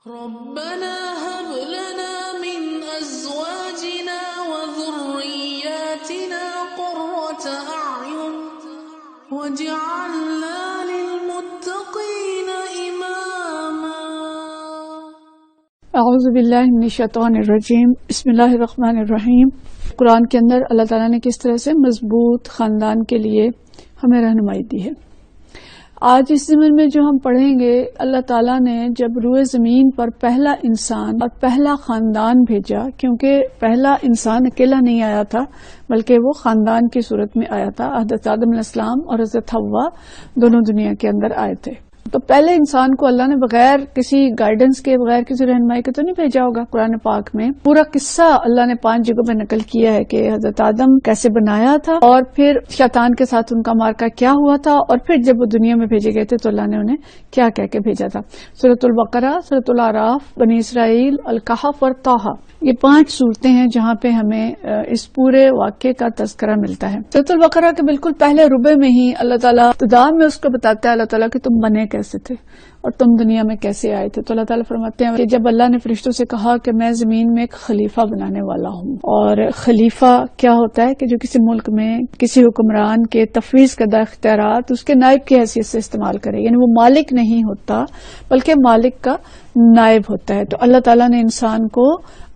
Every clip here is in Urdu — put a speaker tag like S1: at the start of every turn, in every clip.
S1: ربنا هب لنا من ازواجنا وذرياتنا قرة اعین واجعلنا للمتقین اماما۔
S2: اعوذ باللہ من الشیطان الرجیم، بسم اللہ الرحمن الرحیم۔ قرآن کے اندر اللہ تعالیٰ نے کس طرح سے مضبوط خاندان کے لیے ہمیں رہنمائی دی ہے۔ آج اس ضمن میں جو ہم پڑھیں گے، اللہ تعالیٰ نے جب روئے زمین پر پہلا انسان اور پہلا خاندان بھیجا، کیونکہ پہلا انسان اکیلا نہیں آیا تھا بلکہ وہ خاندان کی صورت میں آیا تھا۔ حضرت آدم علیہ السلام اور حضرت حوا دونوں دنیا کے اندر آئے تھے۔ تو پہلے انسان کو اللہ نے بغیر کسی گائیڈنس کے، بغیر کسی رہنمائی کے تو نہیں بھیجا ہوگا۔ قرآن پاک میں پورا قصہ اللہ نے 5 جگہوں پہ نقل کیا ہے کہ حضرت آدم کیسے بنایا تھا، اور پھر شیطان کے ساتھ ان کا معرکہ کیا ہوا تھا، اور پھر جب وہ دنیا میں بھیجے گئے تھے تو اللہ نے انہیں کیا کہہ کے بھیجا تھا۔ سورۃ البقرہ، سورۃ الاعراف، بنی اسرائیل، الکہف اور طٰہٰ، یہ 5 صورتیں ہیں جہاں پہ ہمیں اس پورے واقعے کا تذکرہ ملتا ہے۔ سورۃ البقرہ کے بالکل پہلے ربع میں ہی اللہ تعالیٰ ابتدا میں اس کو بتاتا ہے اللہ تعالیٰ کہ تم بنے کیسے تھے اور تم دنیا میں کیسے آئے تھے۔ تو اللہ تعالیٰ فرماتے ہیں کہ جب اللہ نے فرشتوں سے کہا کہ میں زمین میں ایک خلیفہ بنانے والا ہوں، اور خلیفہ کیا ہوتا ہے کہ جو کسی ملک میں کسی حکمران کے تفویض کردہ اختیارات اس کے نائب کی حیثیت سے استعمال کرے، یعنی وہ مالک نہیں ہوتا بلکہ مالک کا نائب ہوتا ہے۔ تو اللہ تعالیٰ نے انسان کو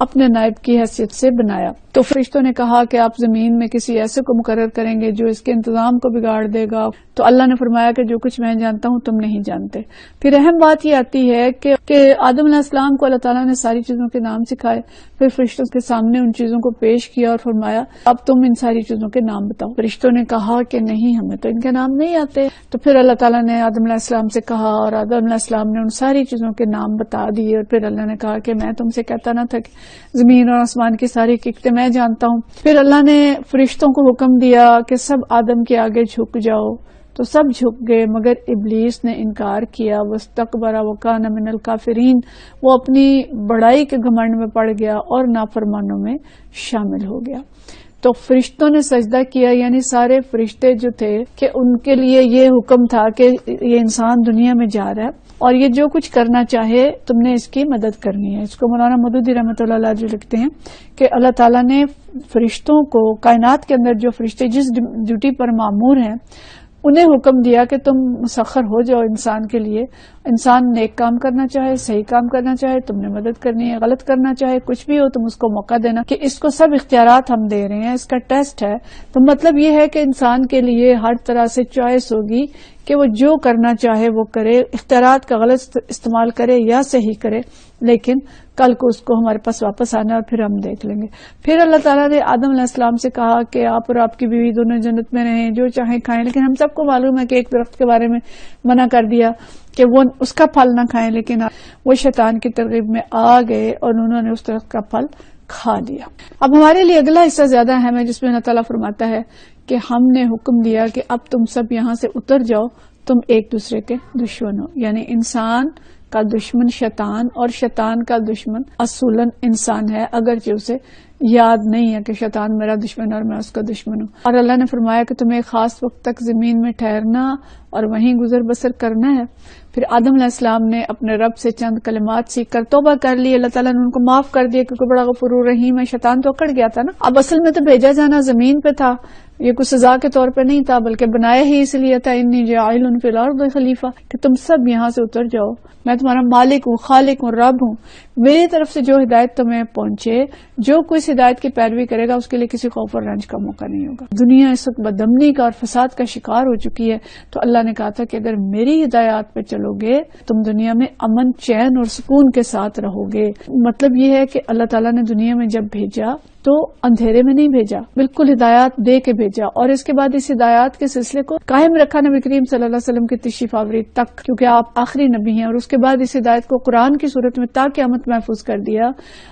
S2: اپنے نائب کی حیثیت سے بنایا۔ تو فرشتوں نے کہا کہ آپ زمین میں کسی ایسے کو مقرر کریں گے جو اس کے انتظام کو بگاڑ دے گا۔ تو اللہ نے فرمایا کہ جو کچھ میں جانتا ہوں تم نہیں جانتے۔ پھر اہم بات یہ آتی ہے کہ آدم علیہ السلام کو اللہ تعالیٰ نے ساری چیزوں کے نام سکھائے، پھر فرشتوں کے سامنے ان چیزوں کو پیش کیا اور فرمایا اب تم ان ساری چیزوں کے نام بتاؤ۔ فرشتوں نے کہا کہ نہیں، ہمیں تو ان کے نام نہیں آتے۔ تو پھر اللہ تعالیٰ نے آدم علیہ السلام سے کہا، اور آدم علیہ السلام نے ان ساری چیزوں کے نام بتا دیے، اور پھر اللہ نے کہا کہ میں تم سے کہتا نہ تھا کہ زمین اور آسمان کی ساری حقیقتیں میں جانتا ہوں۔ پھر اللہ نے فرشتوں کو حکم دیا کہ سب آدم کے آگے جھک جاؤ، تو سب جھک گئے مگر ابلیس نے انکار کیا۔ واستکبر وکان من الکافرین، وہ اپنی بڑائی کے گھمنڈ میں پڑ گیا اور نافرمانوں میں شامل ہو گیا۔ تو فرشتوں نے سجدہ کیا، یعنی سارے فرشتے جو تھے کہ ان کے لیے یہ حکم تھا کہ یہ انسان دنیا میں جا رہا ہے اور یہ جو کچھ کرنا چاہے تم نے اس کی مدد کرنی ہے۔ اس کو مولانا مودودی رحمۃ اللہ علیہ لکھتے ہیں کہ اللہ تعالیٰ نے فرشتوں کو، کائنات کے اندر جو فرشتے جس ڈیوٹی پر مامور ہیں، انہیں حکم دیا کہ تم مسخر ہو جاؤ انسان کے لیے۔ انسان نیک کام کرنا چاہے، صحیح کام کرنا چاہے تم نے مدد کرنی ہے، غلط کرنا چاہے کچھ بھی ہو تم اس کو موقع دینا، کہ اس کو سب اختیارات ہم دے رہے ہیں، اس کا ٹیسٹ ہے۔ تو مطلب یہ ہے کہ انسان کے لیے ہر طرح سے چوائس ہوگی کہ وہ جو کرنا چاہے وہ کرے، اختیارات کا غلط استعمال کرے یا صحیح کرے، لیکن کل کو اس کو ہمارے پاس واپس آنا اور پھر ہم دیکھ لیں گے۔ پھر اللہ تعالیٰ نے آدم علیہ السلام سے کہا کہ آپ اور آپ کی بیوی دونوں جنت میں رہیں، جو چاہیں کھائیں، لیکن ہم سب کو معلوم ہے کہ ایک درخت کے بارے میں منع کر دیا کہ وہ اس کا پھل نہ کھائیں، لیکن وہ شیطان کی ترغیب میں آ گئے اور انہوں نے اس درخت کا پھل کھا لیا۔ اب ہمارے لیے اگلا حصہ زیادہ اہم ہے، جس میں اللہ تعالیٰ فرماتا ہے کہ ہم نے حکم دیا کہ اب تم سب یہاں سے اتر جاؤ، تم ایک دوسرے کے دشمن ہو۔ یعنی انسان کا دشمن شیطان، اور شیطان کا دشمن اصولاً انسان ہے، اگرچہ اسے یاد نہیں ہے کہ شیطان میرا دشمن اور میں اس کا دشمن ہوں۔ اور اللہ نے فرمایا کہ تمہیں خاص وقت تک زمین میں ٹھہرنا اور وہیں گزر بسر کرنا ہے۔ پھر آدم علیہ السلام نے اپنے رب سے چند کلمات سیکھ کر توبہ کر لی، اللہ تعالیٰ نے ان کو معاف کر دیا کیونکہ بڑا غفور رحیم ہے۔ شیطان تو اکڑ گیا تھا نا، اب اصل میں تو بھیجا جانا زمین پہ تھا، یہ کوئی سزا کے طور پہ نہیں تھا بلکہ بنایا ہی اس لیے تھا، انی جاعل فی الارض خلیفہ، کہ تم سب یہاں سے اتر جاؤ، میں تمہارا مالک ہوں، خالق ہوں، رب ہوں، میری طرف سے جو ہدایت تمہیں پہنچے، جو کوئی اس ہدایت کی پیروی کرے گا اس کے لیے کسی خوف اور رنج کا موقع نہیں ہوگا۔ دنیا اس وقت بدامنی کا اور فساد کا شکار ہو چکی ہے، تو اللہ نے کہا تھا کہ اگر میری ہدایات پہ چلو گے تم دنیا میں امن، چین اور سکون کے ساتھ رہو گے۔ مطلب یہ ہے کہ اللہ تعالیٰ نے دنیا میں جب بھیجا تو اندھیرے میں نہیں بھیجا، بالکل ہدایات دے کے بھیجا، اور اس کے بعد اس ہدایات کے سلسلے کو قائم رکھا نبی کریم صلی اللہ علیہ وسلم کی تشریف آوری تک، کیونکہ آپ آخری نبی ہیں، اور اس کے بعد اس ہدایت کو قرآن کی صورت میں تا قیامت محفوظ کر دیا۔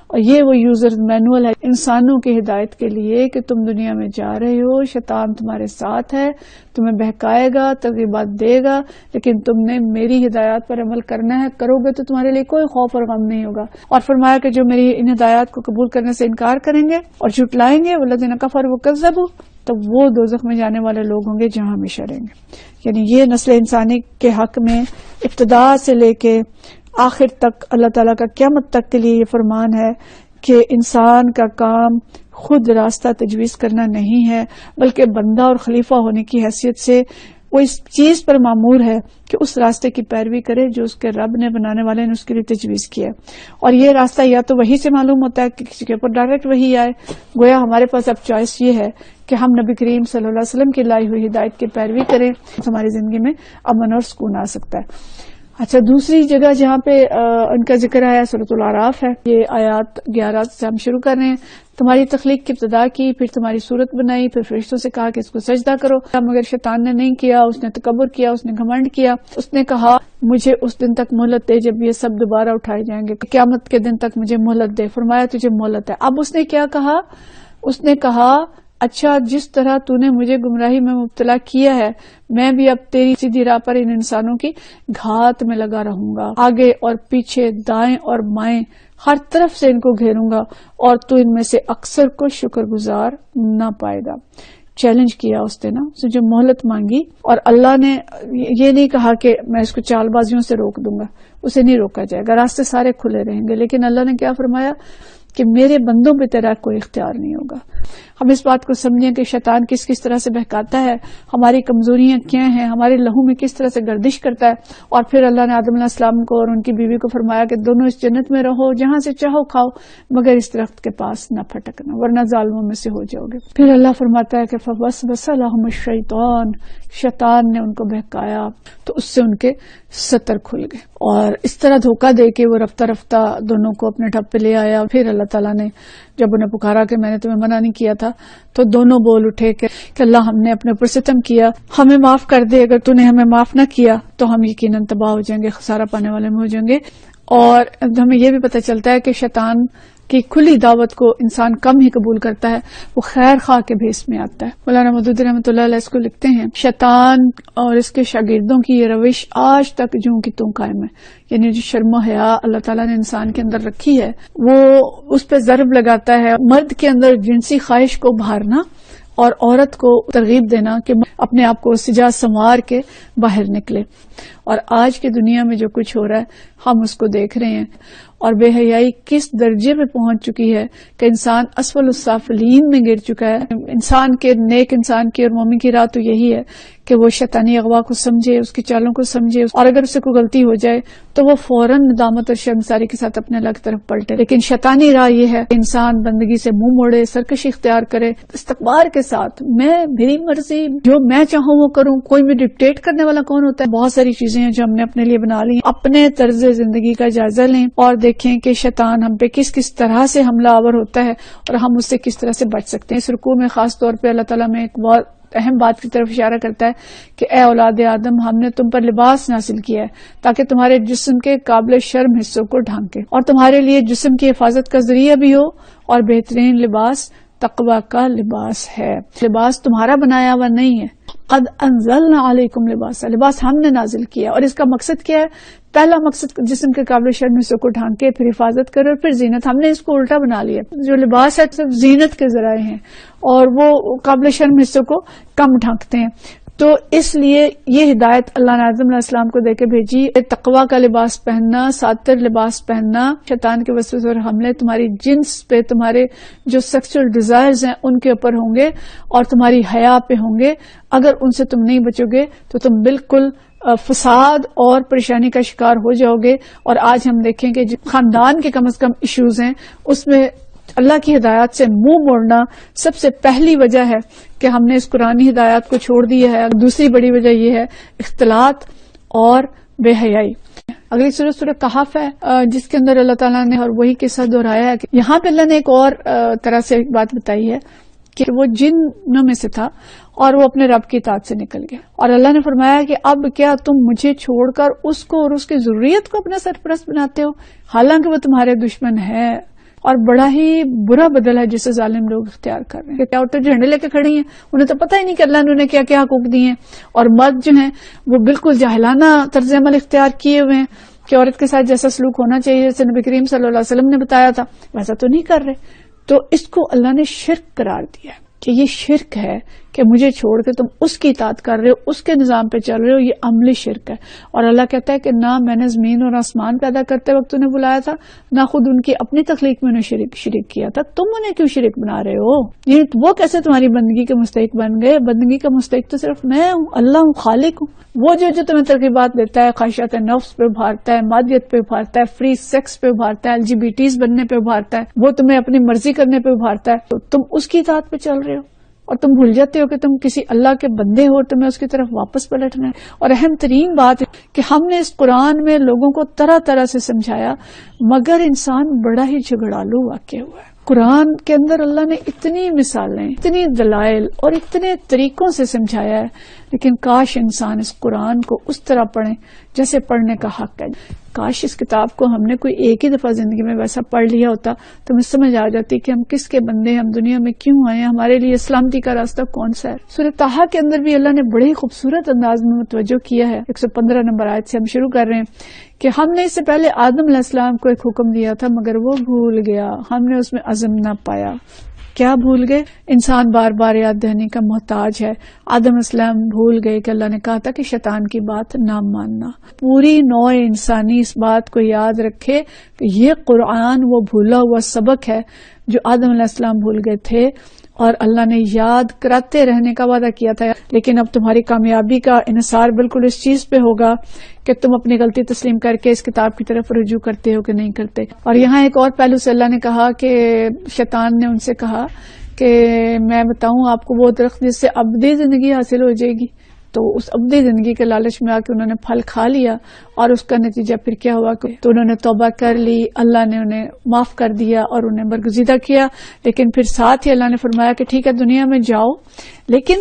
S2: اور یہ وہ یوزر مینول ہے انسانوں کی ہدایت کے لیے کہ تم دنیا میں جا رہے ہو، شیطان تمہارے ساتھ ہے، تمہیں بہکائے گا، ترغیبات دے گا، لیکن تم نے میری ہدایات پر عمل کرنا ہے، کرو گے تو تمہارے لیے کوئی خوف اور غم نہیں ہوگا۔ اور فرمایا کہ جو میری ان ہدایات کو قبول کرنے سے انکار کریں گے اور جھٹلائیں گے، والذین کفروا وکذبوا، تو وہ دوزخ میں جانے والے لوگ ہوں گے جہاں ہمیشہ رہیں گے۔ یعنی یہ نسل انسانی کے حق میں ابتدا سے لے کے آخر تک اللہ تعالیٰ کا قیامت تک کے لیے یہ فرمان ہے کہ انسان کا کام خود راستہ تجویز کرنا نہیں ہے، بلکہ بندہ اور خلیفہ ہونے کی حیثیت سے وہ اس چیز پر مامور ہے کہ اس راستے کی پیروی کرے جو اس کے رب نے بنانے والے نے اس کے لیے تجویز کیا ہے۔ اور یہ راستہ یا تو وحی سے معلوم ہوتا ہے کہ کسی کے اوپر ڈائریکٹ وحی آئے، گویا ہمارے پاس اب چوائس یہ ہے کہ ہم نبی کریم صلی اللہ علیہ وسلم کی لائی ہوئی ہدایت کی پیروی کریں، ہماری زندگی میں امن اور سکون آ سکتا ہے۔ اچھا، دوسری جگہ جہاں پہ ان کا ذکر آیا سورۃ الاعراف ہے، یہ آیات 11 سے ہم شروع کر رہے ہیں۔ تمہاری تخلیق کی ابتدا کی، پھر تمہاری صورت بنائی، پھر فرشتوں سے کہا کہ اس کو سجدہ کرو، مگر شیطان نے نہیں کیا، اس نے تکبر کیا، اس نے گھمنڈ کیا، اس نے کہا مجھے اس دن تک مہلت دے جب یہ سب دوبارہ اٹھائے جائیں گے، قیامت کے دن تک مجھے مہلت دے۔ فرمایا تجھے مہلت ہے۔ اب اس نے کیا کہا؟ اس نے کہا اچھا جس طرح تو نے مجھے گمراہی میں مبتلا کیا ہے، میں بھی اب تیری سیدھی راہ پر ان انسانوں کی گھات میں لگا رہوں گا، آگے اور پیچھے، دائیں اور بائیں، ہر طرف سے ان کو گھیروں گا، اور تو ان میں سے اکثر کو شکر گزار نہ پائے گا۔ چیلنج کیا اس نے نا، اسے جو مہلت مانگی، اور اللہ نے یہ نہیں کہا کہ میں اس کو چال بازیوں سے روک دوں گا، اسے نہیں روکا جائے گا، راستے سارے کھلے رہیں گے، لیکن اللہ نے کیا فرمایا کہ میرے بندوں پہ تیرا کوئی اختیار نہیں ہوگا۔ ہم اس بات کو سمجھیں کہ شیطان کس کس طرح سے بہکاتا ہے، ہماری کمزوریاں کیا ہیں، ہمارے لہو میں کس طرح سے گردش کرتا ہے، اور پھر اللہ نے آدم علیہ السلام کو اور ان کی بیوی کو فرمایا کہ دونوں اس جنت میں رہو، جہاں سے چاہو کھاؤ، مگر اس درخت کے پاس نہ پھٹکنا ورنہ ظالموں میں سے ہو جاؤ گے۔ پھر اللہ فرماتا ہے کہ فوسوس لہم الشیطان، شیطان نے ان کو بہکایا تو اس سے ان کے ستر کھل گئے، اور اس طرح دھوکہ دے کے وہ رفتہ رفتہ دونوں کو اپنے ٹھپ پہ لے آیا۔ پھر اللہ تعالیٰ نے جب انہیں پکارا کہ میں نے تمہیں منع نہیں کیا تھا، تو دونوں بول اٹھے کہ اللہ ہم نے اپنے اوپر ستم کیا، ہمیں معاف کر دے، اگر تو نے ہمیں معاف نہ کیا تو ہم یقیناً تباہ ہو جائیں گے، خسارہ پانے والے میں ہو جائیں گے۔ اور ہمیں یہ بھی پتہ چلتا ہے کہ شیطان کی کھلی دعوت کو انسان کم ہی قبول کرتا ہے، وہ خیر خواہ کے بھیس میں آتا ہے۔ مولانا مودودی رحمۃ اللہ علیہ اس کو لکھتے ہیں، شیطان اور اس کے شاگردوں کی یہ روش آج تک جوں کی توں قائم ہے، یعنی جو شرم و حیا اللہ تعالیٰ نے انسان کے اندر رکھی ہے وہ اس پہ ضرب لگاتا ہے۔ مرد کے اندر جنسی خواہش کو بھارنا اور عورت کو ترغیب دینا کہ اپنے آپ کو سجا سنوار کے باہر نکلے، اور آج کی دنیا میں جو کچھ ہو رہا ہے ہم اس کو دیکھ رہے ہیں، اور بے حیائی کس درجے پہ پہنچ چکی ہے کہ انسان اسفل السافلین میں گر چکا ہے۔ انسان کے، نیک انسان کی اور مومن کی راہ تو یہی ہے کہ وہ شیطانی اغوا کو سمجھے، اس کی چالوں کو سمجھے، اور اگر اس سے کوئی غلطی ہو جائے تو وہ فوراً ندامت اور شرمساری کے ساتھ اپنے اللہ کی طرف پلٹے۔ لیکن شیطانی راہ یہ ہے کہ انسان بندگی سے منہ موڑے، سرکشی اختیار کرے، استکبار کے ساتھ میں میری مرضی، جو میں چاہوں وہ کروں، کوئی بھی ڈکٹیٹ کرنے والا کون ہوتا ہے؟ بہت ساری چیزیں ہیں جو ہم نے اپنے لیے بنا لی۔ اپنے طرز زندگی کا جائزہ لیں اور دیکھیں کہ شیطان ہم پہ کس کس طرح سے حملہ آور ہوتا ہے اور ہم اس سے کس طرح سے بچ سکتے ہیں۔ اس رکوع میں خاص طور پہ اللہ تعالیٰ میں ایک بہت اہم بات کی طرف اشارہ کرتا ہے کہ اے اولاد آدم، ہم نے تم پر لباس نازل کیا ہے تاکہ تمہارے جسم کے قابل شرم حصوں کو ڈھانکے اور تمہارے لیے جسم کی حفاظت کا ذریعہ بھی ہو، اور بہترین لباس تقوی کا لباس ہے۔ لباس تمہارا بنایا ہوا نہیں ہے، قد انزلنا علیکم لباسا، لباس ہم نے نازل کیا، اور اس کا مقصد کیا ہے؟ پہلا مقصد جسم کے قابل شرم حصوں کو ڈھانکے، پھر حفاظت کرے، اور پھر زینت۔ ہم نے اس کو الٹا بنا لیا، جو لباس ہے صرف زینت کے ذرائع ہیں اور وہ قابل شرم حصوں کو کم ڈھانکتے ہیں۔ تو اس لیے یہ ہدایت اللہ نے آدم علیہ السلام کو دے کے بھیجی، تقوی کا لباس پہننا، ساتر لباس پہننا، شیطان کے وسوسے اور حملے تمہاری جنس پہ، تمہارے جو سیکسول ڈیزائرز ہیں ان کے اوپر ہوں گے، اور تمہاری حیا پہ ہوں گے۔ اگر ان سے تم نہیں بچو گے تو تم بالکل فساد اور پریشانی کا شکار ہو جاؤ گے۔ اور آج ہم دیکھیں کہ جو خاندان کے کم از کم ایشوز ہیں اس میں اللہ کی ہدایات سے منہ موڑنا سب سے پہلی وجہ ہے کہ ہم نے اس قرآنی ہدایات کو چھوڑ دیا ہے۔ دوسری بڑی وجہ یہ ہے اختلاط اور بے حیائی۔ اگلی سورۃ کہف ہے جس کے اندر اللہ تعالیٰ نے اور وہی قصہ دہرایا ہے کہ یہاں پہ اللہ نے ایک اور طرح سے ایک بات بتائی ہے کہ وہ جنوں میں سے تھا اور وہ اپنے رب کی اطاعت سے نکل گیا، اور اللہ نے فرمایا کہ اب کیا تم مجھے چھوڑ کر اس کو اور اس کی ضروریت کو اپنا سرپرست بناتے ہو، حالانکہ وہ تمہارے دشمن ہے، اور بڑا ہی برا بدل ہے جسے ظالم لوگ اختیار کر رہے ہیں۔ کیا عورتیں جھنڈے لے کے کھڑی ہیں، انہیں تو پتہ ہی نہیں کہ اللہ نے انہیں کیا کیا حقوق دیے ہیں، اور مرد جو ہیں وہ بالکل جاہلانہ طرز عمل اختیار کیے ہوئے ہیں کہ عورت کے ساتھ جیسا سلوک ہونا چاہیے، جیسے نبی کریم صلی اللہ علیہ وسلم نے بتایا تھا، ویسا تو نہیں کر رہے۔ تو اس کو اللہ نے شرک قرار دیا کہ یہ شرک ہے کہ مجھے چھوڑ کے تم اس کی اطاعت کر رہے ہو، اس کے نظام پہ چل رہے ہو، یہ عملی شرک ہے۔ اور اللہ کہتا ہے کہ نہ میں نے زمین اور آسمان پیدا کرتے وقت انہیں بلایا تھا، نہ خود ان کی اپنی تخلیق میں انہیں شریک کیا تھا، تم انہیں کیوں شریک بنا رہے ہو؟ یہ وہ کیسے تمہاری بندگی کے مستحق بن گئے؟ بندگی کا مستحق تو صرف میں ہوں، اللہ ہوں، خالق ہوں۔ وہ جو تمہیں ترغیبات دیتا ہے، خواہشات نفس پہ ابھارتا ہے، مادیت پہ ابھارتا ہے، فری سیکس پہ ابھارتا ہے، LGBTs بننے پہ ابھارتا ہے، وہ تمہیں اپنی مرضی کرنے پہ ابھارتا ہے، تو تم اس کی اطاعت پہ چل رہے ہو اور تم بھول جاتے ہو کہ تم کسی اللہ کے بندے ہو اور تمہیں اس کی طرف واپس پلٹنا ہے۔ اور اہم ترین بات کہ ہم نے اس قرآن میں لوگوں کو طرح طرح سے سمجھایا، مگر انسان بڑا ہی جھگڑالو واقع ہوا ہے۔ قرآن کے اندر اللہ نے اتنی مثالیں، اتنی دلائل اور اتنے طریقوں سے سمجھایا ہے، لیکن کاش انسان اس قرآن کو اس طرح پڑھے جیسے پڑھنے کا حق ہے۔ کاش اس کتاب کو ہم نے کوئی ایک ہی دفعہ زندگی میں ویسا پڑھ لیا ہوتا تو ہمیں سمجھ آ جاتی کہ ہم کس کے بندے ہیں، ہم دنیا میں کیوں آئے ہیں، ہمارے لیے سلامتی کا راستہ کون سا ہے۔ سورہ طٰہٰ کے اندر بھی اللہ نے بڑے ہی خوبصورت انداز میں متوجہ کیا ہے۔ 115 نمبر آیت سے ہم شروع کر رہے ہیں کہ ہم نے اس سے پہلے آدم علیہ السلام کو ایک حکم دیا تھا مگر وہ بھول گیا، ہم نے اس میں عزم نہ پایا۔ کیا بھول گئے؟ انسان بار بار یاد دہانی کا محتاج ہے۔ آدم علیہ السلام بھول گئے کہ اللہ نے کہا تھا کہ شیطان کی بات نہ ماننا۔ پوری نوع انسانی اس بات کو یاد رکھے کہ یہ قرآن وہ بھولا ہوا سبق ہے جو آدم علیہ السلام بھول گئے تھے، اور اللہ نے یاد کراتے رہنے کا وعدہ کیا تھا۔ لیکن اب تمہاری کامیابی کا انحصار بالکل اس چیز پہ ہوگا کہ تم اپنی غلطی تسلیم کر کے اس کتاب کی طرف رجوع کرتے ہو کہ نہیں کرتے۔ اور یہاں ایک اور پہلو سے اللہ نے کہا کہ شیطان نے ان سے کہا کہ میں بتاؤں آپ کو وہ درخت جس سے ابدی زندگی حاصل ہو جائے گی، تو اس ابدی زندگی کے لالچ میں آ کے انہوں نے پھل کھا لیا، اور اس کا نتیجہ پھر کیا ہوا کہ تو انہوں نے توبہ کر لی، اللہ نے انہیں معاف کر دیا اور انہیں برگزیدہ کیا۔ لیکن پھر ساتھ ہی اللہ نے فرمایا کہ ٹھیک ہے دنیا میں جاؤ، لیکن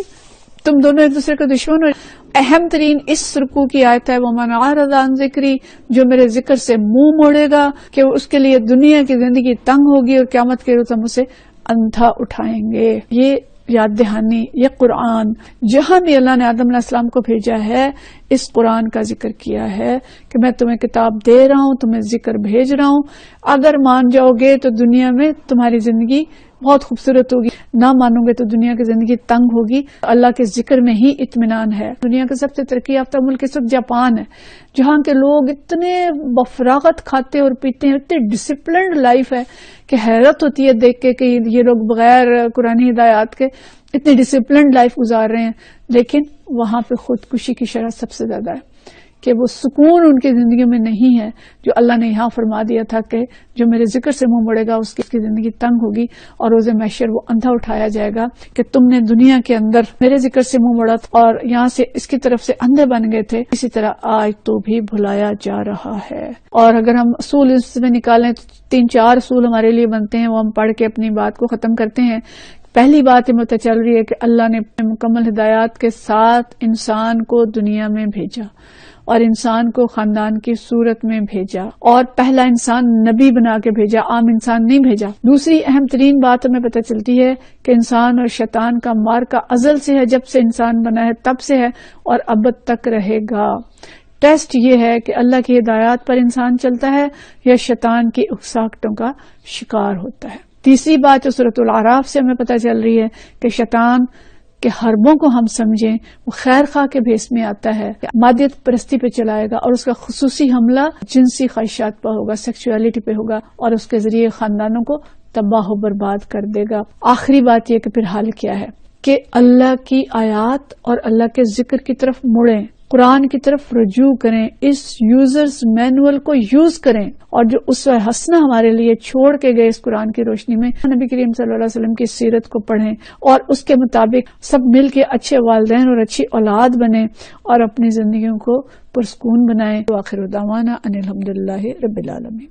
S2: تم دونوں ایک دوسرے کے دشمن ہو۔ اہم ترین اس رکوع کی آیت ہے وَمَنْ أَعْرَضَ عَنْ ذِكْرِي، جو میرے ذکر سے منہ موڑے گا کہ اس کے لیے دنیا کی زندگی تنگ ہوگی اور قیامت کے روز ہم اسے اندھا اٹھائیں گے۔ یہ یاد دہانی، یہ قرآن جہاں بھی اللہ نے آدم علیہ السلام کو بھیجا ہے اس قرآن کا ذکر کیا ہے کہ میں تمہیں کتاب دے رہا ہوں، تمہیں ذکر بھیج رہا ہوں، اگر مان جاؤ گے تو دنیا میں تمہاری زندگی بہت خوبصورت ہوگی، نہ مانو گے تو دنیا کی زندگی تنگ ہوگی۔ اللہ کے ذکر میں ہی اطمینان ہے۔ دنیا کا سب سے ترقی یافتہ ملک اس وقت جاپان ہے، جہاں کے لوگ اتنے بفراغت کھاتے اور پیتے ہیں، اتنے ڈسپلنڈ لائف ہے کہ حیرت ہوتی ہے دیکھ کے کہ یہ لوگ بغیر قرآن ہدایات کے اتنی ڈسپلنڈ لائف گزار رہے ہیں، لیکن وہاں پہ خودکشی کی شرح سب سے زیادہ ہے کہ وہ سکون ان کی زندگی میں نہیں ہے جو اللہ نے یہاں فرما دیا تھا کہ جو میرے ذکر سے منہ موڑے گا اس کی زندگی تنگ ہوگی اور روز محشر وہ اندھا اٹھایا جائے گا کہ تم نے دنیا کے اندر میرے ذکر سے منہ موڑا اور یہاں سے اس کی طرف سے اندھے بن گئے تھے، اسی طرح آج تو بھی بھلایا جا رہا ہے۔ اور اگر ہم اصول اس میں نکالیں تو 3-4 اصول ہمارے لیے بنتے ہیں، وہ ہم پڑھ کے اپنی بات کو ختم کرتے ہیں۔ پہلی بات یہ پتہ چل رہی ہے کہ اللہ نے مکمل ہدایات کے ساتھ انسان کو دنیا میں بھیجا اور انسان کو خاندان کی صورت میں بھیجا، اور پہلا انسان نبی بنا کے بھیجا، عام انسان نہیں بھیجا۔ دوسری اہم ترین بات ہمیں پتہ چلتی ہے کہ انسان اور شیطان کا معرکہ ازل سے ہے، جب سے انسان بنا ہے تب سے ہے اور ابد تک رہے گا۔ ٹیسٹ یہ ہے کہ اللہ کی ہدایات پر انسان چلتا ہے یا شیطان کی اکساہٹوں کا شکار ہوتا ہے۔ تیسری بات جو سورۃ الاعراف سے ہمیں پتہ چل رہی ہے کہ شیطان کے حربوں کو ہم سمجھیں، وہ خیر خواہ کے بھیس میں آتا ہے، مادیت پرستی پہ چلائے گا اور اس کا خصوصی حملہ جنسی خواہشات پہ ہوگا، سیکسولیٹی پہ ہوگا، اور اس کے ذریعے خاندانوں کو تباہ و برباد کر دے گا۔ آخری بات یہ کہ پھر حل کیا ہے کہ اللہ کی آیات اور اللہ کے ذکر کی طرف مڑیں، قرآن کی طرف رجوع کریں، اس یوزرز مینول کو یوز کریں، اور جو اسوہ حسنہ ہمارے لیے چھوڑ کے گئے اس قرآن کی روشنی میں نبی کریم صلی اللہ علیہ وسلم کی سیرت کو پڑھیں اور اس کے مطابق سب مل کے اچھے والدین اور اچھی اولاد بنیں اور اپنی زندگیوں کو پرسکون بنائیں۔ وآخر دعوانا ان الحمدللہ رب العالمین۔